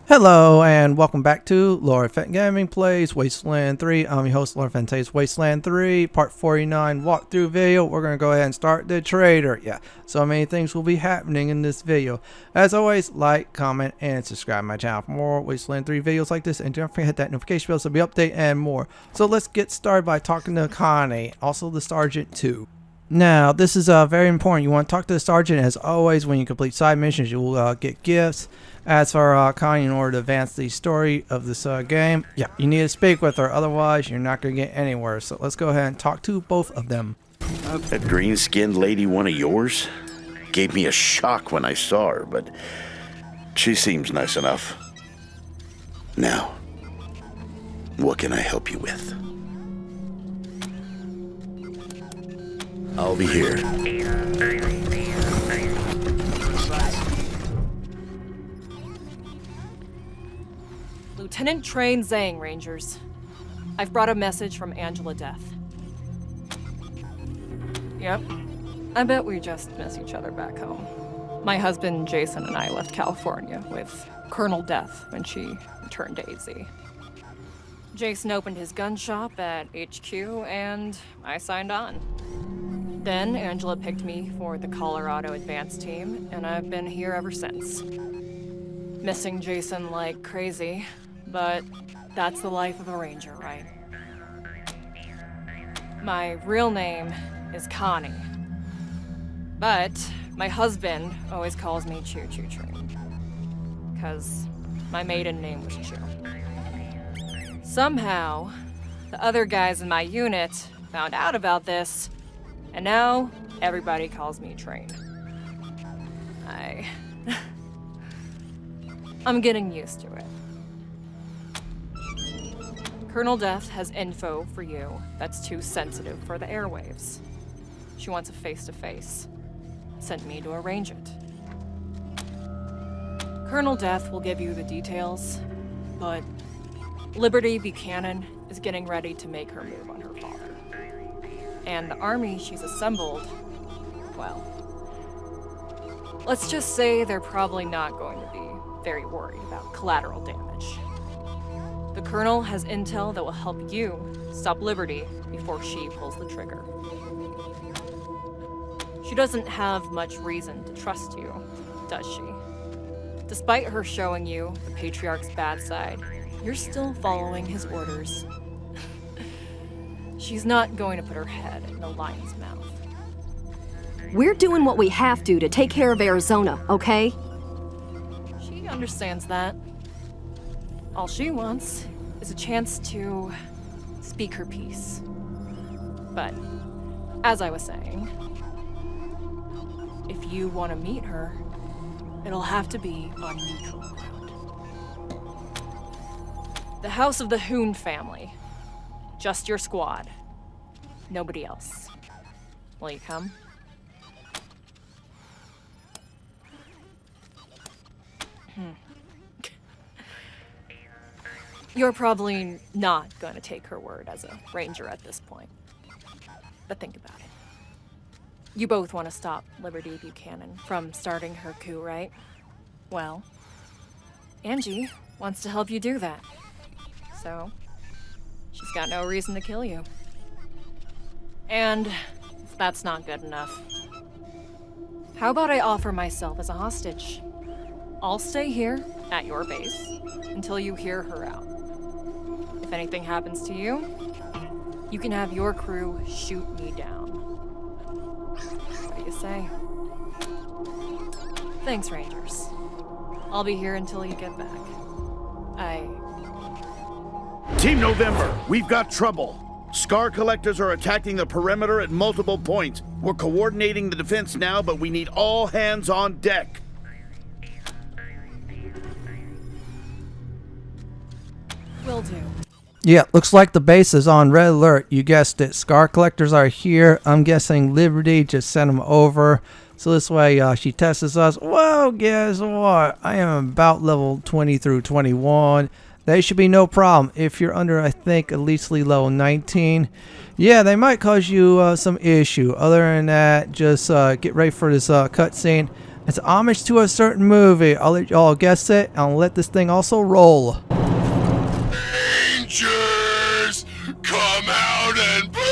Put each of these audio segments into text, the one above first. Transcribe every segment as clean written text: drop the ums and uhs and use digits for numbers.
Hello and welcome back to Lord Fenton Gaming Plays Wasteland 3. I'm your host Lord Fenton. Today's Wasteland 3 Part 49 walkthrough video. We're going to go ahead and start the Traitor. Yeah, so many things will be happening in this video. As always, like, comment, and subscribe to my channel for more Wasteland 3 videos like this. And don't forget to hit that notification bell so be update and more. So let's get started by talking to Connie, also the Sergeant too. Now, this is very important. You want to talk to the Sergeant. As always, when you complete side missions, you will get gifts. As for Connie, in order to advance the story of this game, yeah, you need to speak with her. Otherwise, you're not going to get anywhere. So let's go ahead and talk to both of them. That green-skinned lady one of yours? Gave me a shock when I saw her, but she seems nice enough. Now, what can I help you with? I'll be here. Lieutenant Train Zeng, Rangers. I've brought a message from Angela Deth. Yep. I bet we just miss each other back home. My husband Jason and I left California with Colonel Deth when she returned to AZ. Jason opened his gun shop at HQ and I signed on. Then Angela picked me for the Colorado Advance team and I've been here ever since. Missing Jason like crazy. But that's the life of a ranger, right? My real name is Connie. But my husband always calls me Choo Choo Train. 'Cause my maiden name was Choo. Somehow, the other guys in my unit found out about this, and now everybody calls me Train. I'm getting used to it. Colonel Deth has info for you that's too sensitive for the airwaves. She wants a face-to-face. Sent me to arrange it. Colonel Deth will give you the details, but Liberty Buchanan is getting ready to make her move on her father. And the army she's assembled, well, let's just say they're probably not going to be very worried about collateral damage. The Colonel has intel that will help you stop Liberty before she pulls the trigger. She doesn't have much reason to trust you, does she? Despite her showing you the Patriarch's bad side, you're still following his orders. She's not going to put her head in the lion's mouth. We're doing what we have to take care of Arizona, okay? She understands that. All she wants is a chance to speak her piece. But, as I was saying, if you want to meet her, it'll have to be on neutral ground. The house of the Hoon family. Just your squad. Nobody else. Will you come? You're probably not going to take her word as a ranger at this point. But think about it. You both want to stop Liberty Buchanan from starting her coup, right? Well, Angie wants to help you do that. So, she's got no reason to kill you. And if that's not good enough, how about I offer myself as a hostage? I'll stay here at your base until you hear her out. If anything happens to you, you can have your crew shoot me down. What do you say? Thanks, Rangers. I'll be here until you get back. Team November, we've got trouble. Scar collectors are attacking the perimeter at multiple points. We're coordinating the defense now, but we need all hands on deck. Will do. Yeah, looks like the base is on red alert. You guessed it. Scar collectors are here. I'm guessing Liberty just sent them over. So this way she tests us. Well, guess what? I am about level 20 through 21. They should be no problem. If you're under, I think, at least level 19, yeah, they might cause you some issue. Other than that, just get ready for this cutscene. It's homage to a certain movie. I'll let y'all guess it, and I'll let this thing also roll. Rangers, come out and play!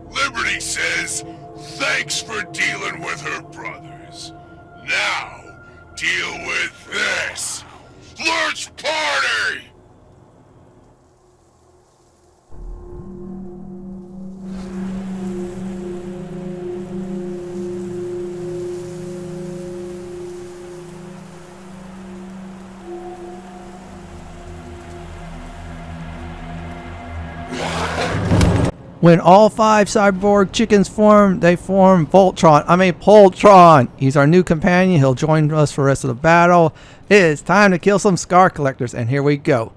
Liberty says, thanks for dealing with her brothers. Now, deal with this. Let's party! When all 5 cyborg chickens form, they form Poultron. He's our new companion. He'll join us for the rest of the battle. It is time to kill some scar collectors, and here we go.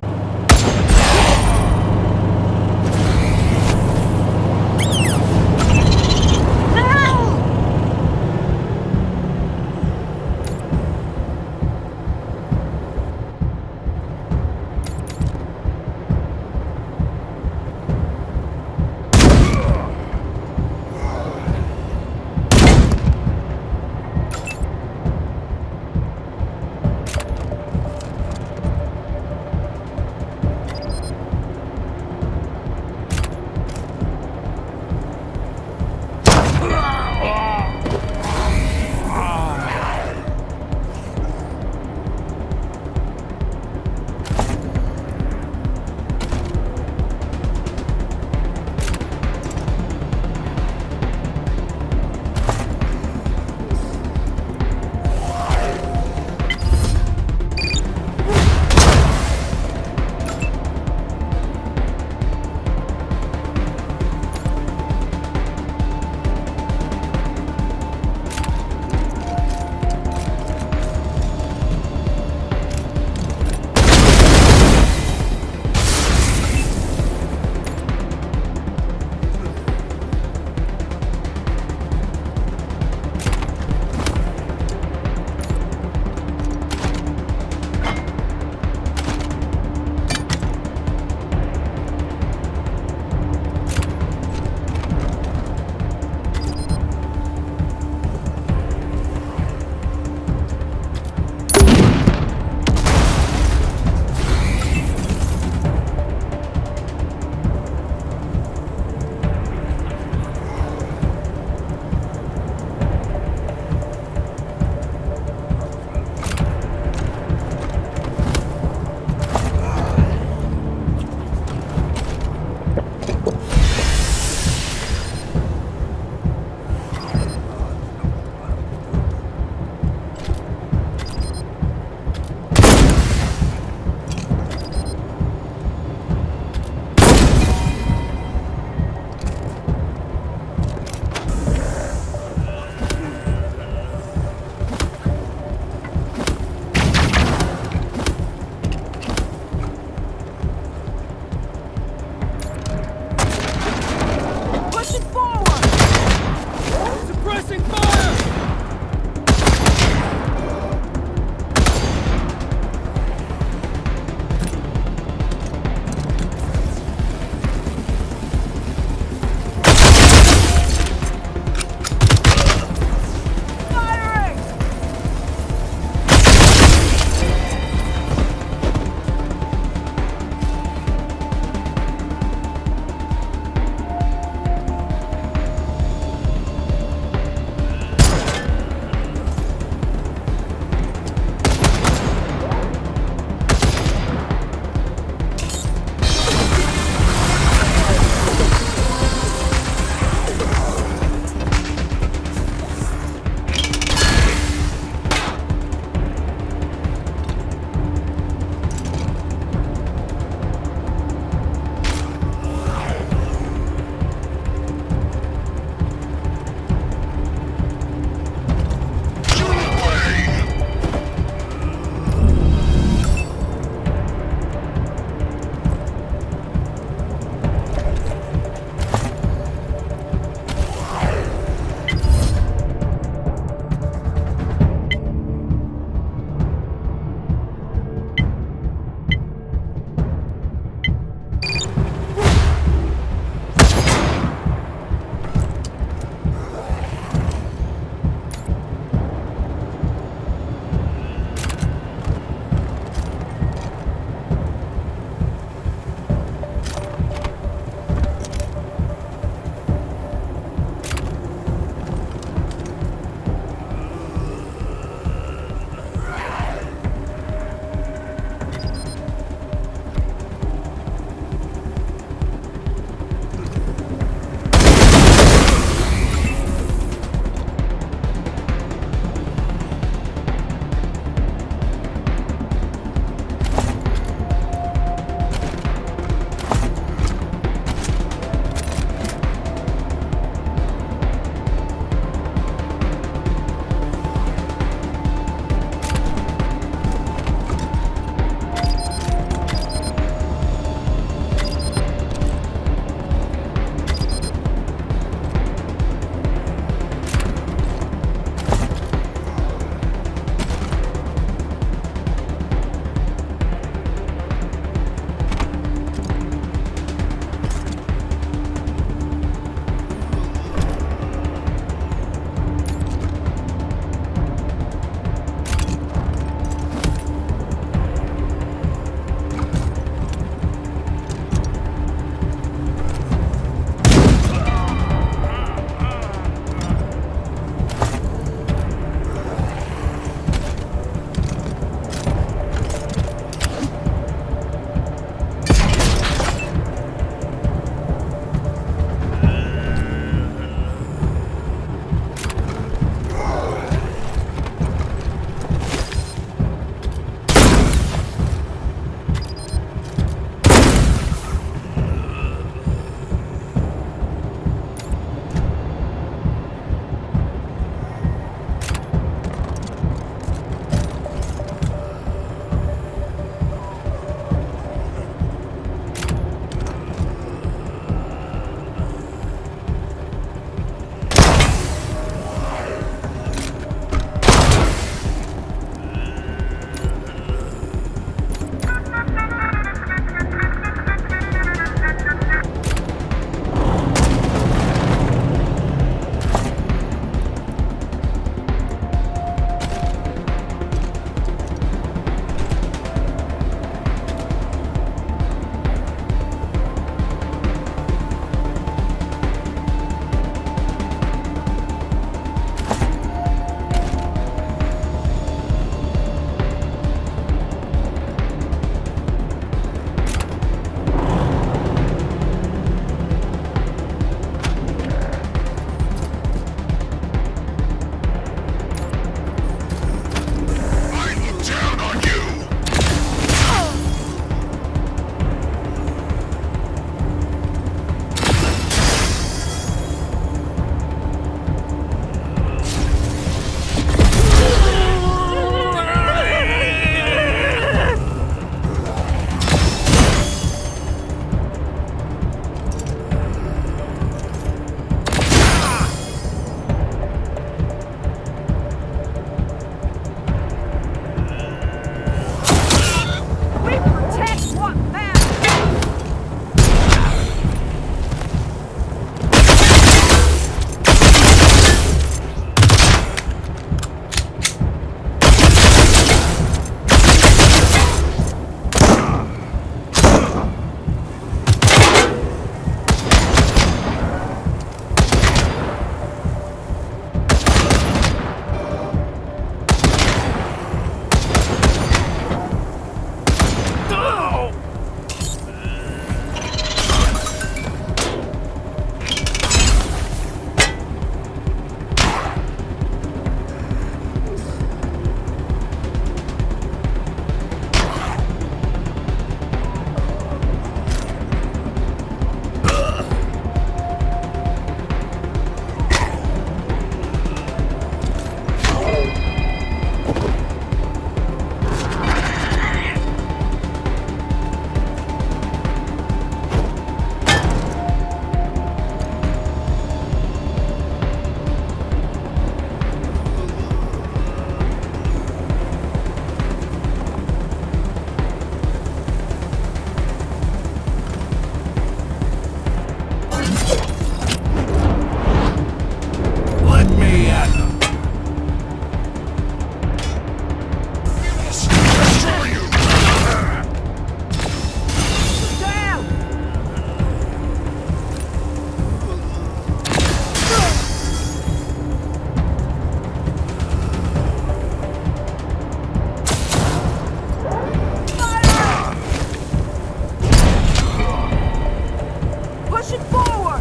Pushing forward!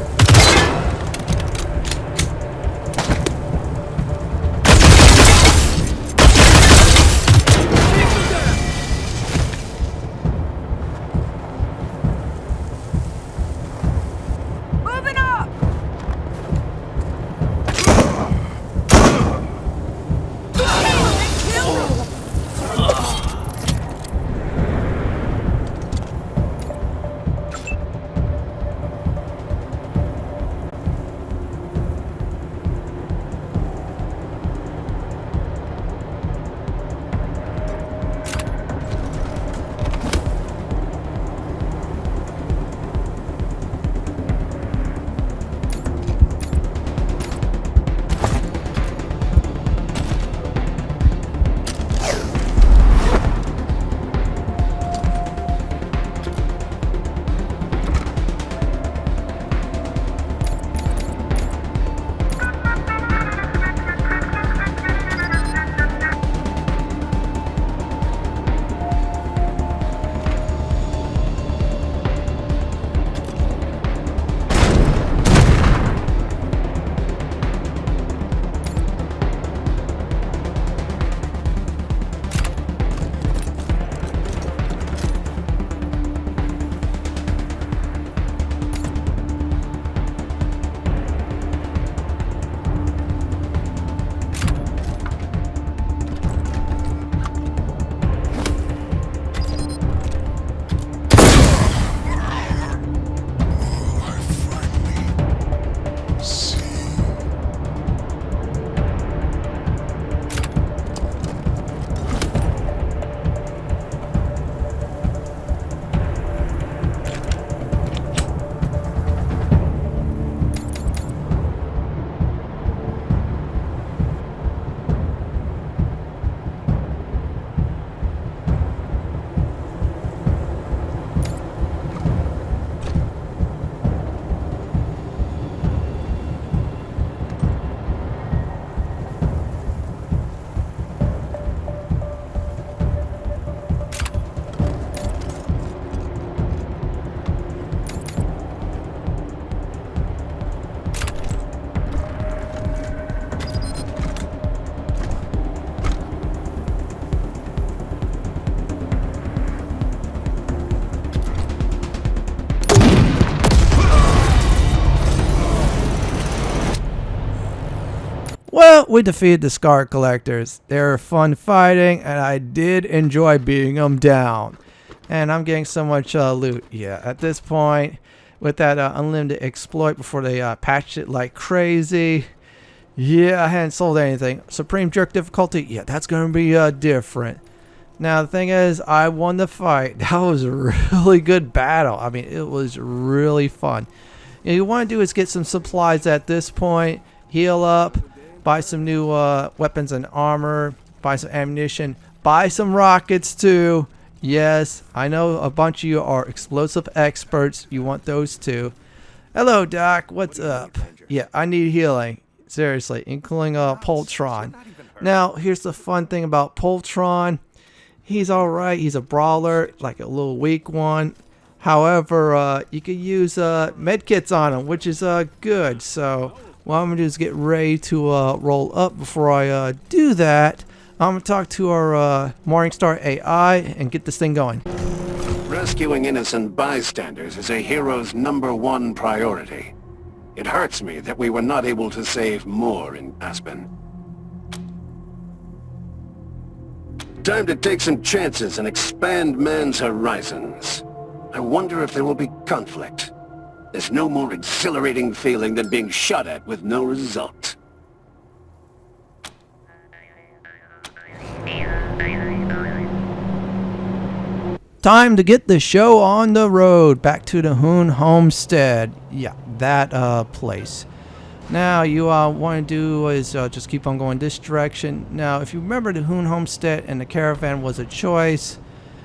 Moving up! Well, we defeated the Scar Collectors. They were fun fighting, and I did enjoy beating them down. And I'm getting so much loot. Yeah, at this point, with that unlimited exploit before they patched it like crazy. Yeah, I hadn't sold anything. Supreme Jerk difficulty, yeah, that's going to be different. Now, the thing is, I won the fight. That was a really good battle. I mean, it was really fun. What you want to do is get some supplies at this point, heal up, buy some new weapons and armor, buy some ammunition, buy some rockets too. Yes, I know a bunch of you are explosive experts. You want those too. Hello, Doc. What's up? Yeah, I need healing. Seriously, including Poultron. Now, here's the fun thing about Poultron. He's alright. He's a brawler, like a little weak one. However, you can use medkits on him, which is good. So what I'm going to do is get ready to roll up. Before I do that, I'm going to talk to our Morningstar AI and get this thing going. Rescuing innocent bystanders is a hero's #1 priority. It hurts me that we were not able to save more in Aspen. Time to take some chances and expand man's horizons. I wonder if there will be conflict. There's no more exhilarating feeling than being shot at with no result. Time to get the show on the road. Back to the Hoon Homestead. Yeah, that place. Now, you want to do is just keep on going this direction. Now, if you remember, the Hoon Homestead and the caravan was a choice.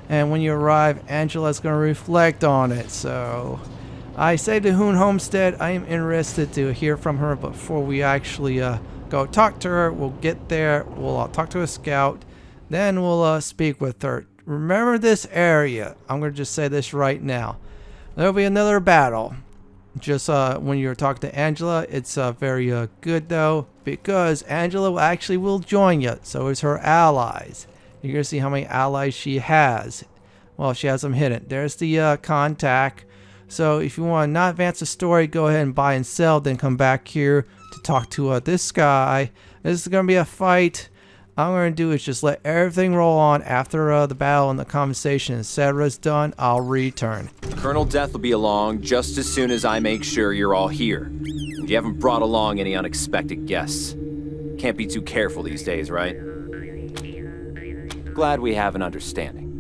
And when you arrive, Angela's going to reflect on it. So, I say the Hoon Homestead. I am interested to hear from her. But before we actually go talk to her, we'll get there. We'll talk to a scout. Then we'll speak with her. Remember this area. I'm going to just say this right now. There'll be another battle. Just when you're talking to Angela, it's very good though, because Angela actually will join you. So is her allies. You're gonna see how many allies she has. Well, she has them hidden. There's the contact. So if you want to not advance the story, go ahead and buy and sell. Then come back here to talk to this guy. This is gonna be a fight. All I'm gonna do is just let everything roll on. After the battle and the conversation, etc. is done, I'll return. Colonel Deth will be along just as soon as I make sure you're all here. You haven't brought along any unexpected guests. Can't be too careful these days, right? Glad we have an understanding.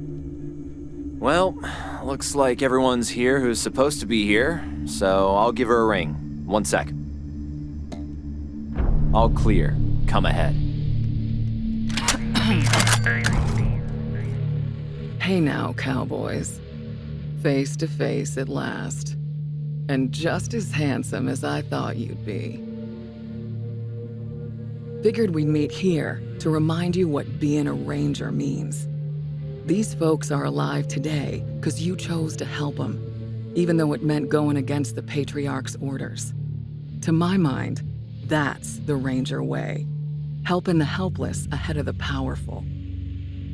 Well, looks like everyone's here who's supposed to be here, so I'll give her a ring. 1 second. All clear. Come ahead. Hey now, cowboys. Face to face at last. And just as handsome as I thought you'd be. Figured we'd meet here to remind you what being a ranger means. These folks are alive today because you chose to help them, even though it meant going against the Patriarch's orders. To my mind, that's the ranger way. Helping the helpless ahead of the powerful.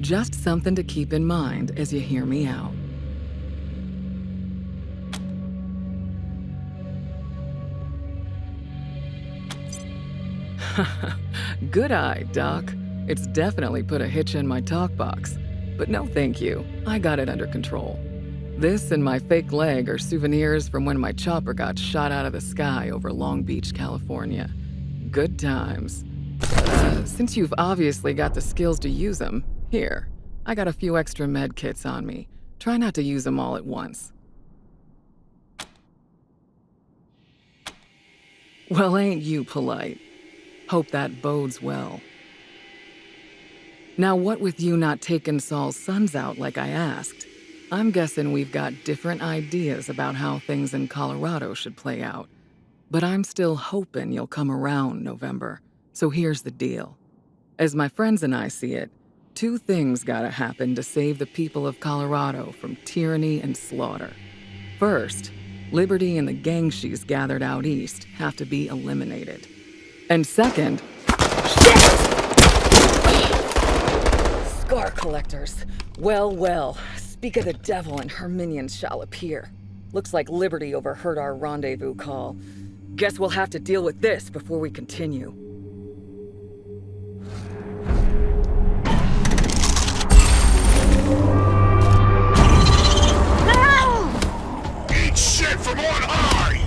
Just something to keep in mind as you hear me out. Good eye, Doc. It's definitely put a hitch in my talk box. But no thank you, I got it under control. This and my fake leg are souvenirs from when my chopper got shot out of the sky over Long Beach, California. Good times. Since you've obviously got the skills to use them, here, I got a few extra med kits on me. Try not to use them all at once. Well, ain't you polite? Hope that bodes well. Now, what with you not taking Saul's sons out like I asked, I'm guessing we've got different ideas about how things in Colorado should play out. But I'm still hoping you'll come around, November. So here's the deal. As my friends and I see it, 2 things gotta happen to save the people of Colorado from tyranny and slaughter. First, Liberty and the gang she's gathered out east have to be eliminated. And second, Scar collectors. Well, speak of the devil and her minions shall appear. Looks like Liberty overheard our rendezvous call. Guess we'll have to deal with this before we continue. Eat shit from on high!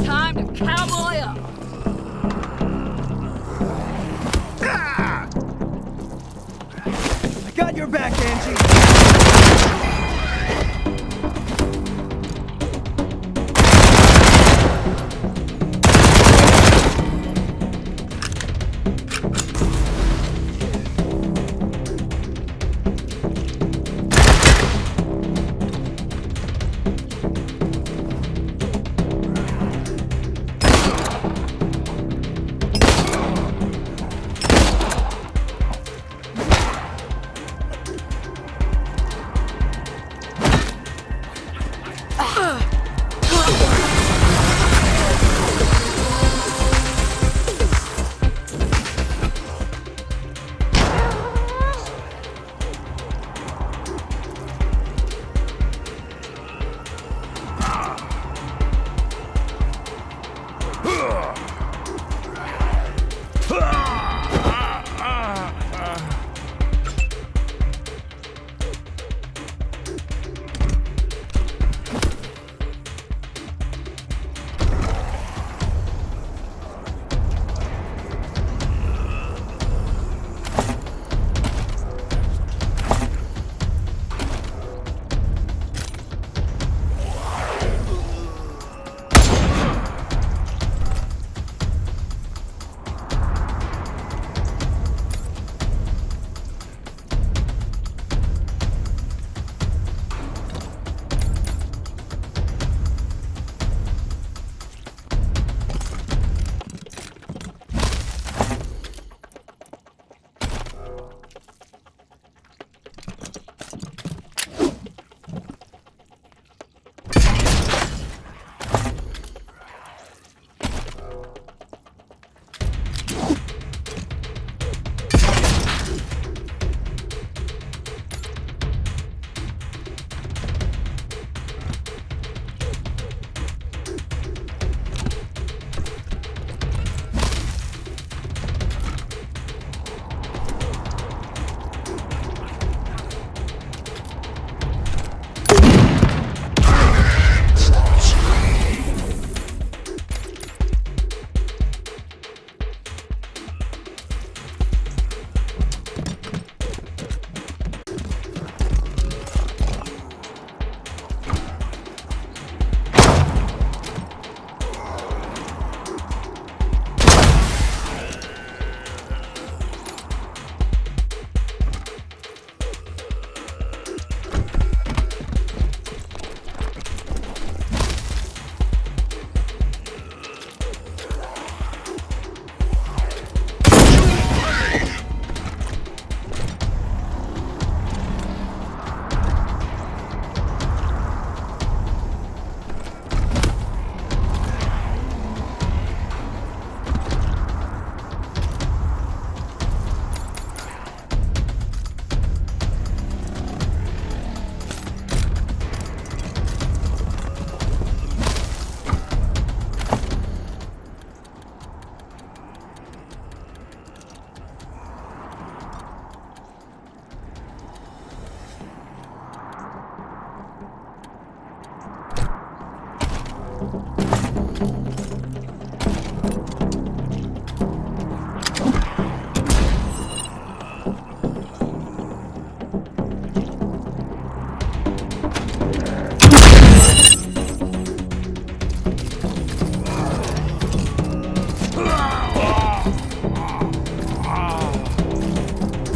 Time to cowboy up! I got your back, Angie!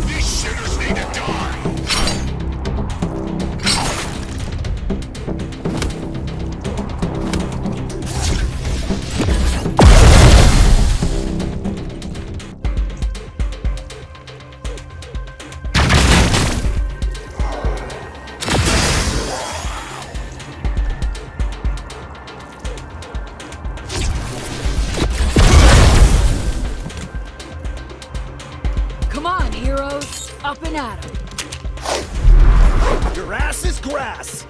These sinners need to die! Come on, heroes. Up and at 'em. Your ass is grass!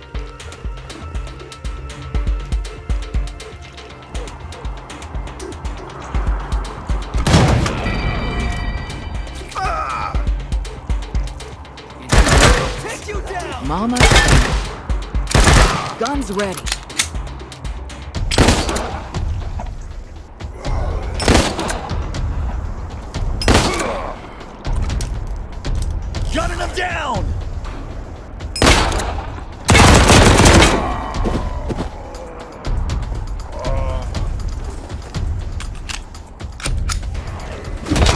Take you down! Mama, guns ready. Gunning them down!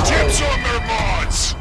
Tips on their mods!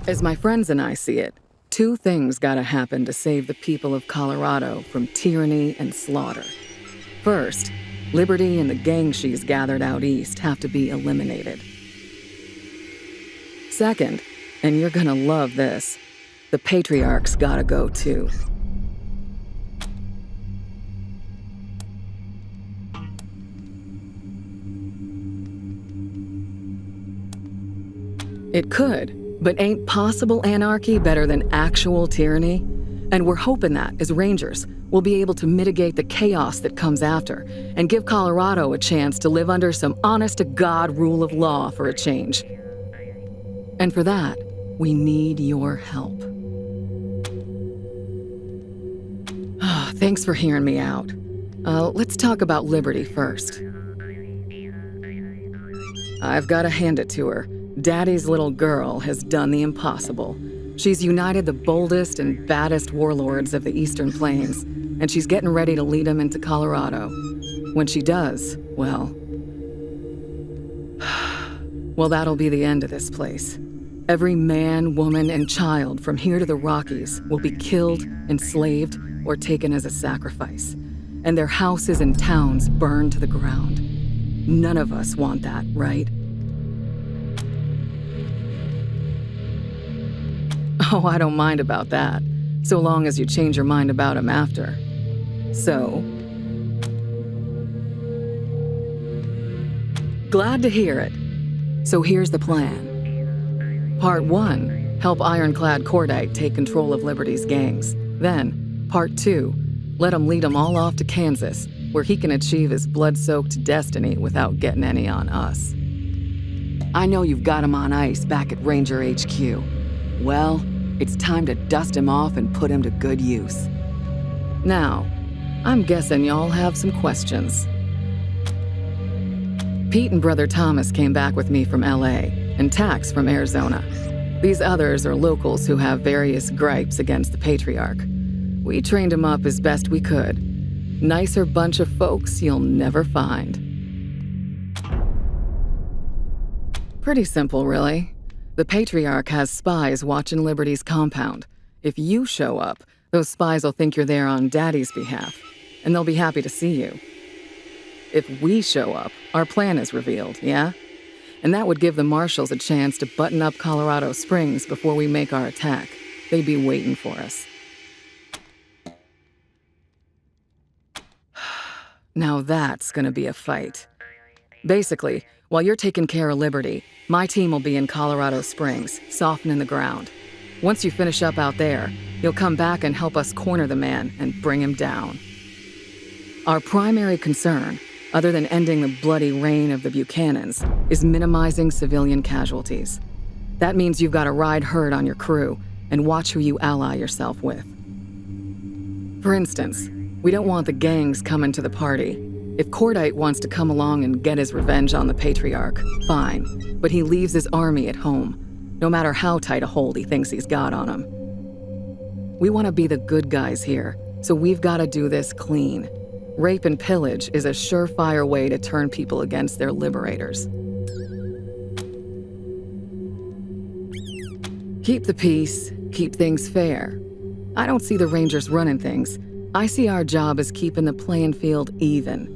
As my friends and I see it, two things gotta happen to save the people of Colorado from tyranny and slaughter. First, Liberty and the gang she's gathered out east have to be eliminated. Second, and you're gonna love this, the patriarch's gotta go too. It could, but ain't possible anarchy better than actual tyranny? And we're hoping that, as Rangers, we'll be able to mitigate the chaos that comes after and give Colorado a chance to live under some honest-to-God rule of law for a change. And for that, we need your help. Thanks for hearing me out. Let's talk about Liberty first. I've got to hand it to her. Daddy's little girl has done the impossible. She's united the boldest and baddest warlords of the Eastern Plains, and she's getting ready to lead them into Colorado. When she does, well, that'll be the end of this place. Every man, woman, and child from here to the Rockies will be killed, enslaved, or taken as a sacrifice, and their houses and towns burned to the ground. None of us want that, right? Oh, I don't mind about that, so long as you change your mind about him after. So? Glad to hear it. So here's the plan. Part 1, help Ironclad Kodiak take control of Liberty's gangs. Then, Part 2, let him lead them all off to Kansas, where he can achieve his blood-soaked destiny without getting any on us. I know you've got him on ice back at Ranger HQ. Well, it's time to dust him off and put him to good use. Now, I'm guessing y'all have some questions. Pete and Brother Thomas came back with me from LA, and Tax from Arizona. These others are locals who have various gripes against the Patriarch. We trained them up as best we could. Nicer bunch of folks you'll never find. Pretty simple, really. The Patriarch has spies watching Liberty's compound. If you show up, those spies will think you're there on Daddy's behalf, and they'll be happy to see you. If we show up, our plan is revealed, yeah? And that would give the Marshals a chance to button up Colorado Springs before we make our attack. They'd be waiting for us. Now that's gonna be a fight. Basically, while you're taking care of Liberty, my team will be in Colorado Springs, softening the ground. Once you finish up out there, you'll come back and help us corner the man and bring him down. Our primary concern, other than ending the bloody reign of the Buchanans, is minimizing civilian casualties. That means you've got to ride herd on your crew and watch who you ally yourself with. For instance, we don't want the gangs coming to the party. If Kodiak wants to come along and get his revenge on the Patriarch, fine, but he leaves his army at home, no matter how tight a hold he thinks he's got on him. We want to be the good guys here, so we've got to do this clean. Rape and pillage is a surefire way to turn people against their liberators. Keep the peace, keep things fair. I don't see the Rangers running things. I see our job as keeping the playing field even.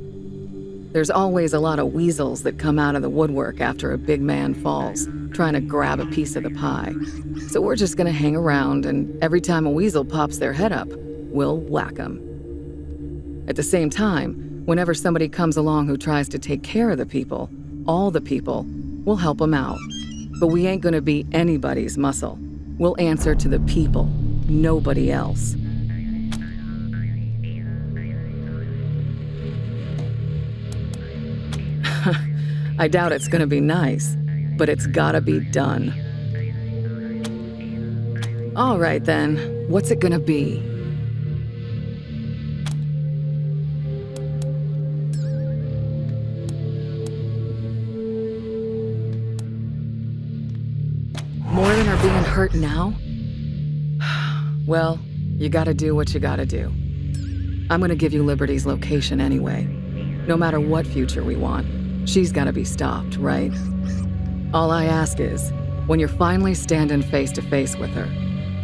There's always a lot of weasels that come out of the woodwork after a big man falls, trying to grab a piece of the pie. So we're just gonna hang around, and every time a weasel pops their head up, we'll whack them. At the same time, whenever somebody comes along who tries to take care of the people, all the people, we'll help them out. But we ain't gonna be anybody's muscle. We'll answer to the people, nobody else. I doubt it's gonna be nice, but it's gotta be done. All right then, what's it gonna be? More than are being hurt now? Well, you gotta do what you gotta do. I'm gonna give you Liberty's location anyway. No matter what future we want, she's gotta be stopped, right? All I ask is, when you're finally standing face to face with her,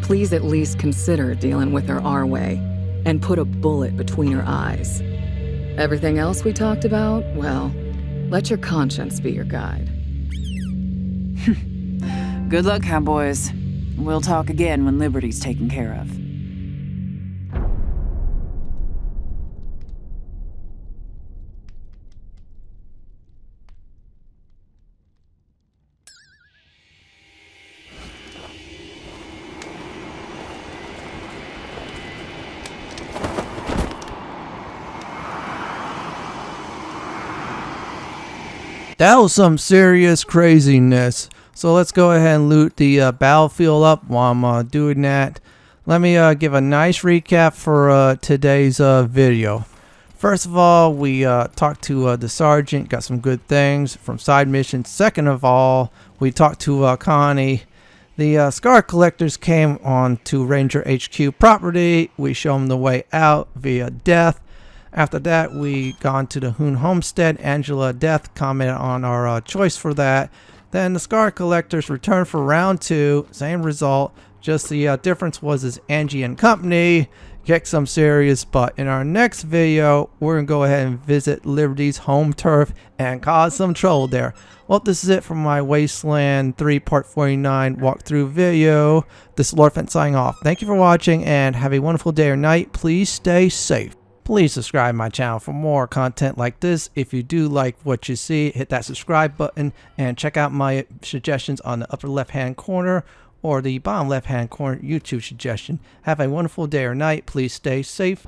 please at least consider dealing with her our way and put a bullet between her eyes. Everything else we talked about, well, let your conscience be your guide. Good luck, cowboys. We'll talk again when Liberty's taken care of. That was some serious craziness. So let's go ahead and loot the battlefield up while I'm doing that. Let me give a nice recap for today's video. First of all, we talked to the sergeant, got some good things from side missions. Second of all, we talked to Connie. The Scar Collectors came on to Ranger HQ property. We show them the way out via Deth. After that, we gone to the Hoon Homestead. Angela Deth commented on our choice for that. Then the Scar Collectors returned for round 2. Same result. Just the difference was Angie and company kick some serious butt. In our next video, we're going to go ahead and visit Liberty's home turf and cause some trouble there. Well, this is it for my Wasteland 3 Part 49 walkthrough video. This is Lord Fenton signing off. Thank you for watching and have a wonderful day or night. Please stay safe. Please subscribe to my channel for more content like this. If you do like what you see, hit that subscribe button and check out my suggestions on the upper left hand corner or the bottom left hand corner YouTube suggestion. Have a wonderful day or night. Please stay safe.